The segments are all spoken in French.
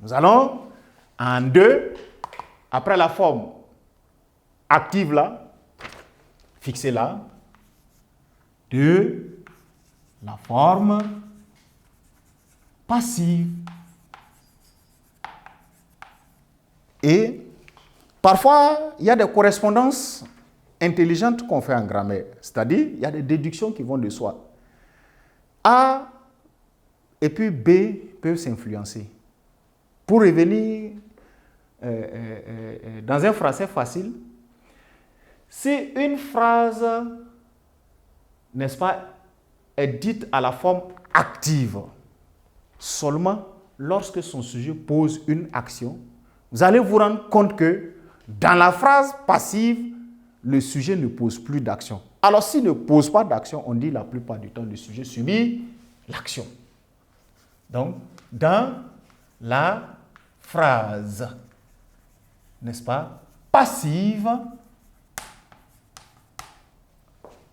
Nous allons en 2, après la forme active là, fixer là, 2, la forme passive. Et parfois, il y a des correspondances intelligentes qu'on fait en grammaire. C'est-à-dire, il y a des déductions qui vont de soi. A et puis B peuvent s'influencer. Pour revenir dans un français facile, si une phrase, n'est-ce pas, est dite à la forme active, seulement lorsque son sujet pose une action, vous allez vous rendre compte que dans la phrase passive, le sujet ne pose plus d'action. Alors, s'il ne pose pas d'action, on dit la plupart du temps, le sujet subit l'action. Donc, dans la phrase, n'est-ce pas, passive,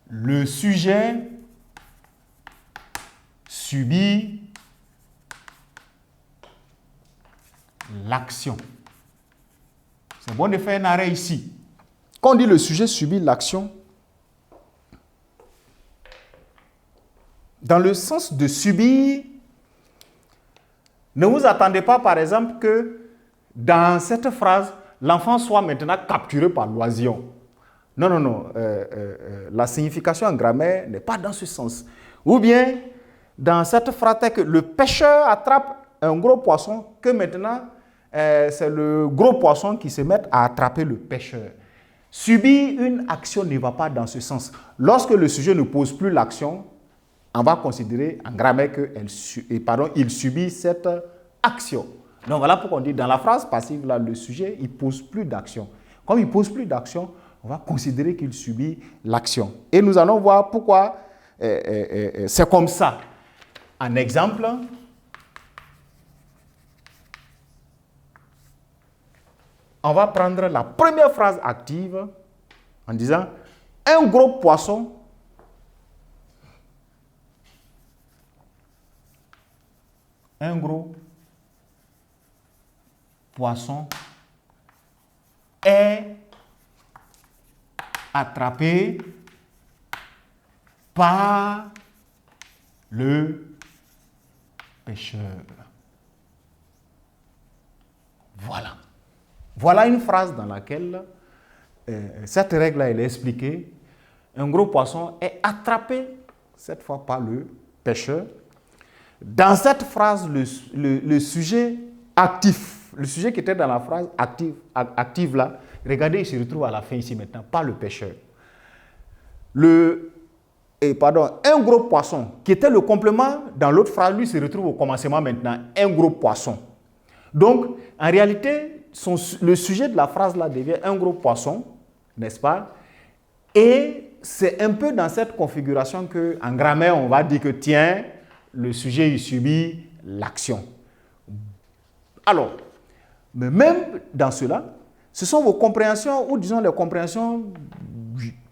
le sujet subit l'action. C'est bon de faire un arrêt ici. Quand on dit le sujet subit l'action, dans le sens de subir, ne vous attendez pas, par exemple, que dans cette phrase, l'enfant soit maintenant capturé par l'oisillon. Non, non, non. La signification en grammaire n'est pas dans ce sens. Ou bien, dans cette phrase, que le pêcheur attrape un gros poisson, que maintenant, c'est le gros poisson qui se met à attraper le pêcheur. Subir une action ne va pas dans ce sens. Lorsque le sujet ne pose plus l'action, on va considérer en grammaire qu'il subit cette action. Donc voilà pourquoi on dit dans la phrase passive, là, le sujet, il ne pose plus d'action. Comme il ne pose plus d'action, on va considérer qu'il subit l'action. Et nous allons voir pourquoi c'est comme ça. Un exemple, on va prendre la première phrase active en disant « Un gros poisson est attrapé par le pêcheur. » Voilà. Voilà une phrase dans laquelle cette règle-là, elle est expliquée. Un gros poisson est attrapé, cette fois par le pêcheur. Dans cette phrase, le sujet actif, le sujet qui était dans la phrase active là, regardez, il se retrouve à la fin ici maintenant, pas le pêcheur. Un gros poisson, qui était le complément dans l'autre phrase, lui se retrouve au commencement maintenant, un gros poisson. Donc, en réalité, le sujet de la phrase là devient un gros poisson, n'est-ce pas? Et c'est un peu dans cette configuration qu'en grammaire, on va dire que tiens, le sujet il subit l'action. Alors, mais même dans cela, ce sont vos compréhensions, ou disons les compréhensions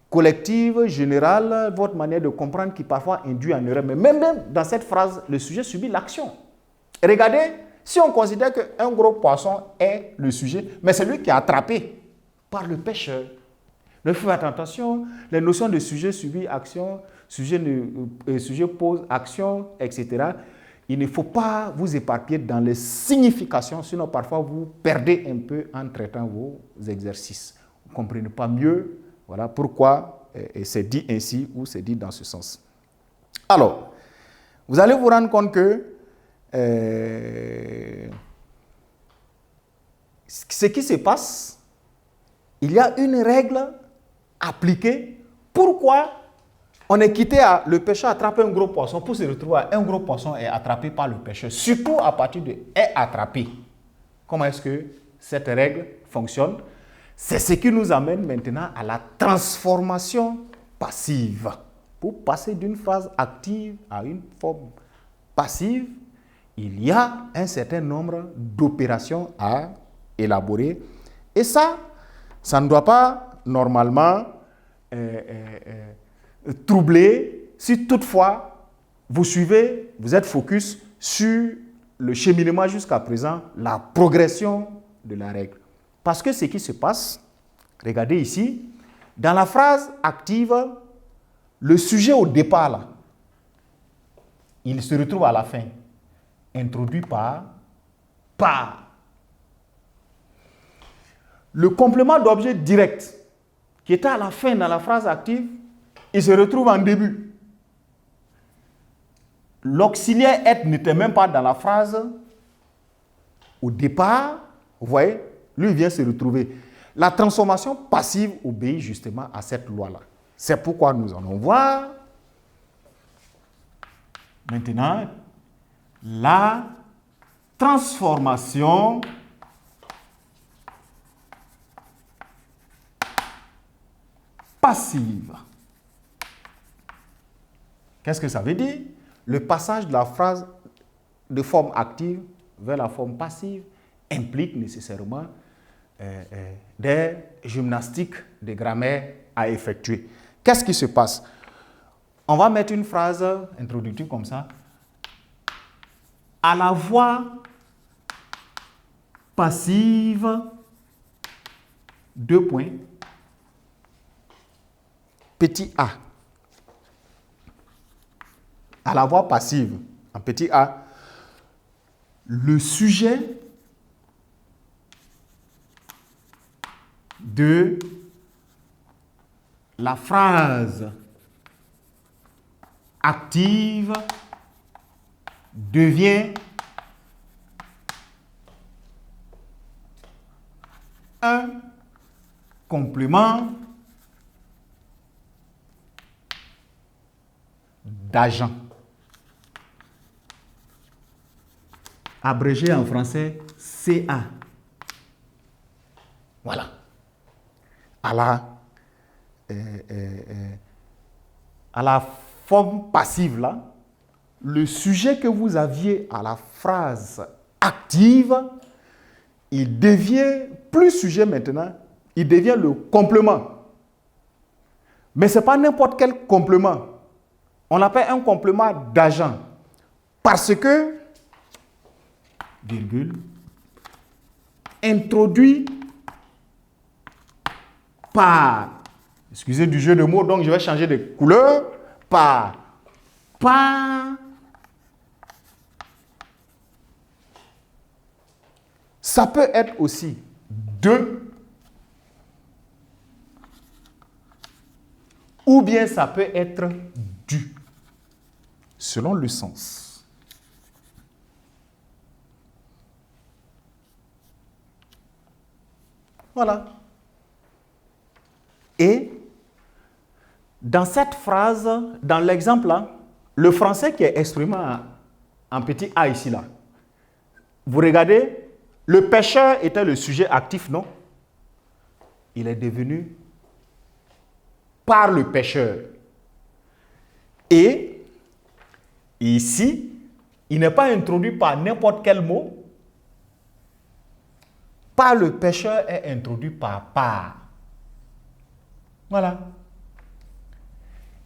collectives, générales, votre manière de comprendre qui parfois induit en erreur. Mais même dans cette phrase, le sujet subit l'action. Regardez, si on considère qu'un gros poisson est le sujet, mais c'est lui qui est attrapé par le pêcheur. Ne faites attention, les notions de sujet subit action, sujet pose action, etc. Il ne faut pas vous éparpiller dans les significations, sinon parfois vous perdez un peu en traitant vos exercices. Vous ne comprenez pas mieux, voilà pourquoi c'est dit ainsi ou c'est dit dans ce sens. Alors, vous allez vous rendre compte que ce qui se passe, il y a une règle appliquée. Pourquoi on est quitté à le pêcheur attraper un gros poisson pour se retrouver à un gros poisson est attrapé par le pêcheur, surtout à partir de est attrapé. Comment est-ce que cette règle fonctionne? C'est ce qui nous amène maintenant à la transformation passive. Pour passer d'une phrase active à une forme passive, il y a un certain nombre d'opérations à élaborer. Et ça ne doit pas normalement troubler si toutefois vous suivez, vous êtes focus sur le cheminement jusqu'à présent, la progression de la règle. Parce que ce qui se passe, regardez ici, dans la phrase active, le sujet au départ, là, il se retrouve à la fin, introduit par. Le complément d'objet direct, qui était à la fin dans la phrase active, il se retrouve en début. L'auxiliaire être n'était même pas dans la phrase au départ. Vous voyez, lui vient se retrouver. La transformation passive obéit justement à cette loi-là. C'est pourquoi nous allons voir maintenant la transformation passive. Qu'est-ce que ça veut dire? Le passage de la phrase de forme active vers la forme passive implique nécessairement des gymnastiques de grammaire à effectuer. Qu'est-ce qui se passe? On va mettre une phrase introductive comme ça. À la voix passive, deux points, petit a. À la voix passive, en petit a, le sujet de la phrase active devient un complément d'agent. Abrégé en français, CA. Voilà. À la forme passive, là, le sujet que vous aviez à la phrase active, il devient plus sujet maintenant, il devient le complément. Mais ce n'est pas n'importe quel complément. On l'appelle un complément d'agent. Parce que, virgule, introduit par, excusez du jeu de mots, donc je vais changer de couleur, par, ça peut être aussi de, ou bien ça peut être du, selon le sens. Voilà. Et dans cette phrase, dans l'exemple là, le français qui est exprimé en petit a ici là, vous regardez, le pêcheur était le sujet actif, non? Il est devenu par le pêcheur. Et ici, il n'est pas introduit par n'importe quel mot. Par le pêcheur est introduit par. Voilà.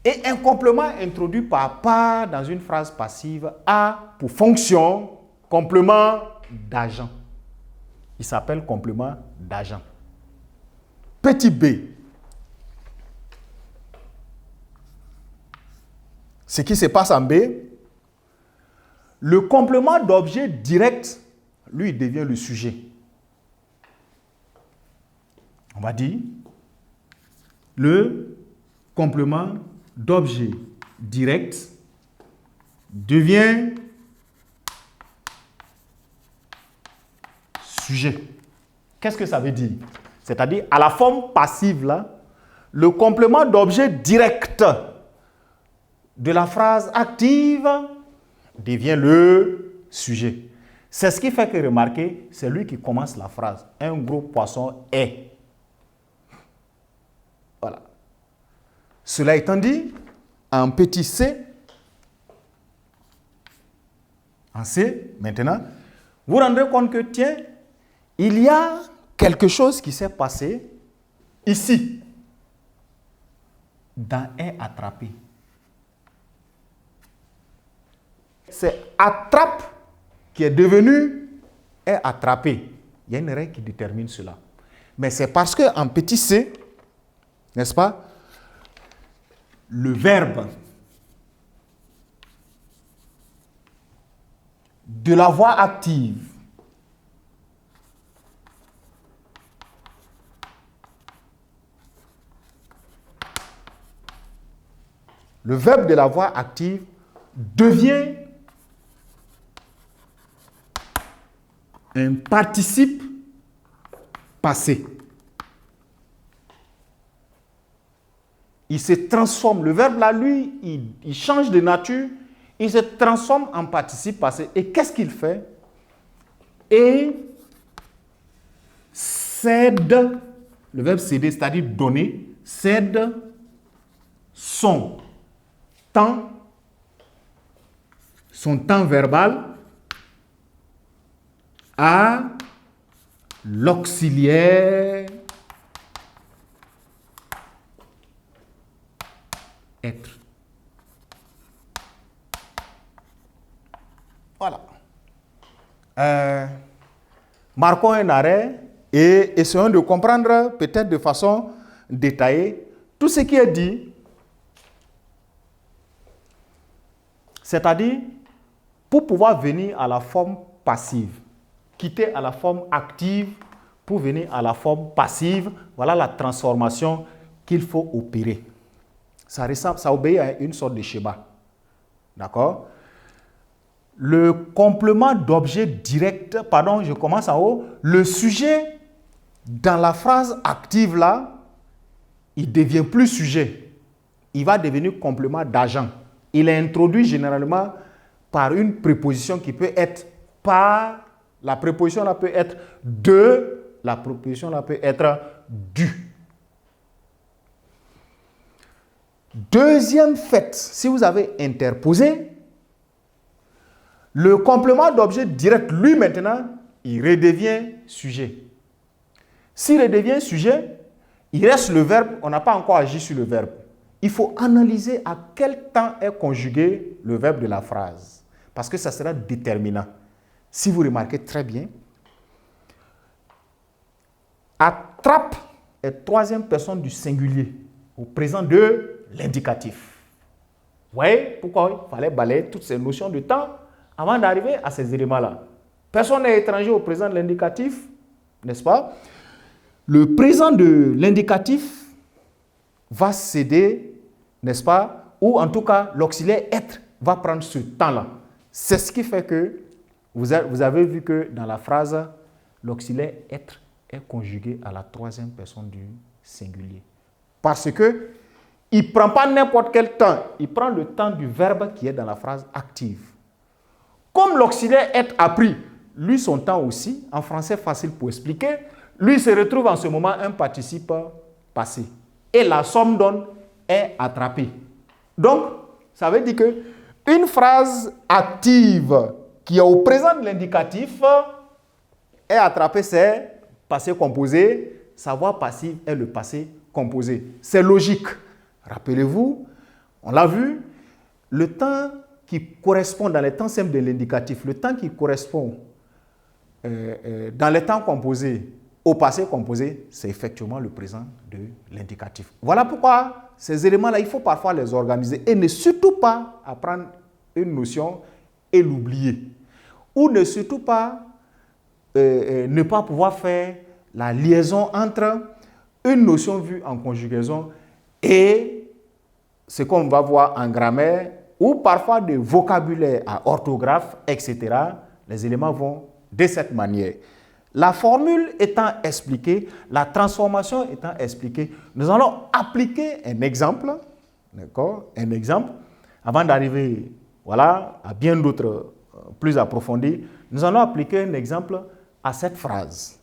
Et un complément introduit par dans une phrase passive a pour fonction complément d'agent. Il s'appelle complément d'agent. Petit b. Ce qui se passe en b, le complément d'objet direct, lui, devient le sujet. On va dire le complément d'objet direct devient sujet. Qu'est-ce que ça veut dire? C'est-à-dire, à la forme passive, là, le complément d'objet direct de la phrase active devient le sujet. C'est ce qui fait que, remarquez, c'est lui qui commence la phrase. Un gros poisson est. Voilà. Cela étant dit, en petit c, en c, maintenant, vous vous rendez compte que, tiens, il y a quelque chose qui s'est passé ici, dans est attrapé. C'est attrape qui est devenu est attrapé. Il y a une règle qui détermine cela. Mais c'est parce qu'en petit c, n'est-ce pas, le verbe de la voix active devient un participe passé. Il se transforme. Le verbe là, lui, il change de nature. Il se transforme en participe passé. Et qu'est-ce qu'il fait? Et cède, le verbe céder, c'est-à-dire donner, cède son temps verbal à l'auxiliaire être. Voilà. Marquons un arrêt et essayons de comprendre peut-être de façon détaillée tout ce qui est dit. C'est-à-dire, pour pouvoir venir à la forme passive, quitter à la forme active pour venir à la forme passive, voilà la transformation qu'il faut opérer. Ça obéit à une sorte de schéma. D'accord? Le complément d'objet direct, pardon, je commence en haut. Le sujet dans la phrase active là, il ne devient plus sujet. Il va devenir complément d'agent. Il est introduit généralement par une préposition qui peut être par, la préposition là peut être de, la préposition là peut être du. Deuxième fait, si vous avez interposé, le complément d'objet direct, lui maintenant, il redevient sujet. S'il redevient sujet, il reste le verbe, on n'a pas encore agi sur le verbe. Il faut analyser à quel temps est conjugué le verbe de la phrase. Parce que ça sera déterminant. Si vous remarquez très bien, attrape est troisième personne du singulier au présent de l'indicatif. Vous voyez pourquoi il fallait balayer toutes ces notions de temps avant d'arriver à ces éléments-là. Personne n'est étranger au présent de l'indicatif, n'est-ce pas? Le présent de l'indicatif va céder, n'est-ce pas? Ou en tout cas, l'auxiliaire être va prendre ce temps-là. C'est ce qui fait que vous avez vu que dans la phrase, l'auxiliaire être est conjugué à la troisième personne du singulier. Parce que il ne prend pas n'importe quel temps, il prend le temps du verbe qui est dans la phrase active. Comme l'auxiliaire être a pris, lui, son temps aussi, en français facile pour expliquer, lui se retrouve en ce moment un participe passé. Et la somme donne est attrapée. Donc, ça veut dire que une phrase active qui est au présent de l'indicatif est attrapée, c'est passé composé, sa voix passive est le passé composé. C'est logique. Rappelez-vous, on l'a vu, le temps qui correspond dans les temps simples de l'indicatif, le temps qui correspond dans les temps composés au passé composé, c'est effectivement le présent de l'indicatif. Voilà pourquoi ces éléments-là, il faut parfois les organiser et ne surtout pas apprendre une notion et l'oublier. Ou ne surtout pas ne pas pouvoir faire la liaison entre une notion vue en conjugaison et ce qu'on va voir en grammaire ou parfois de vocabulaire à orthographe, etc. Les éléments vont de cette manière. La formule étant expliquée, la transformation étant expliquée, nous allons appliquer un exemple, d'accord, un exemple, avant d'arriver, voilà, à bien d'autres plus approfondis. Nous allons appliquer un exemple à cette phrase.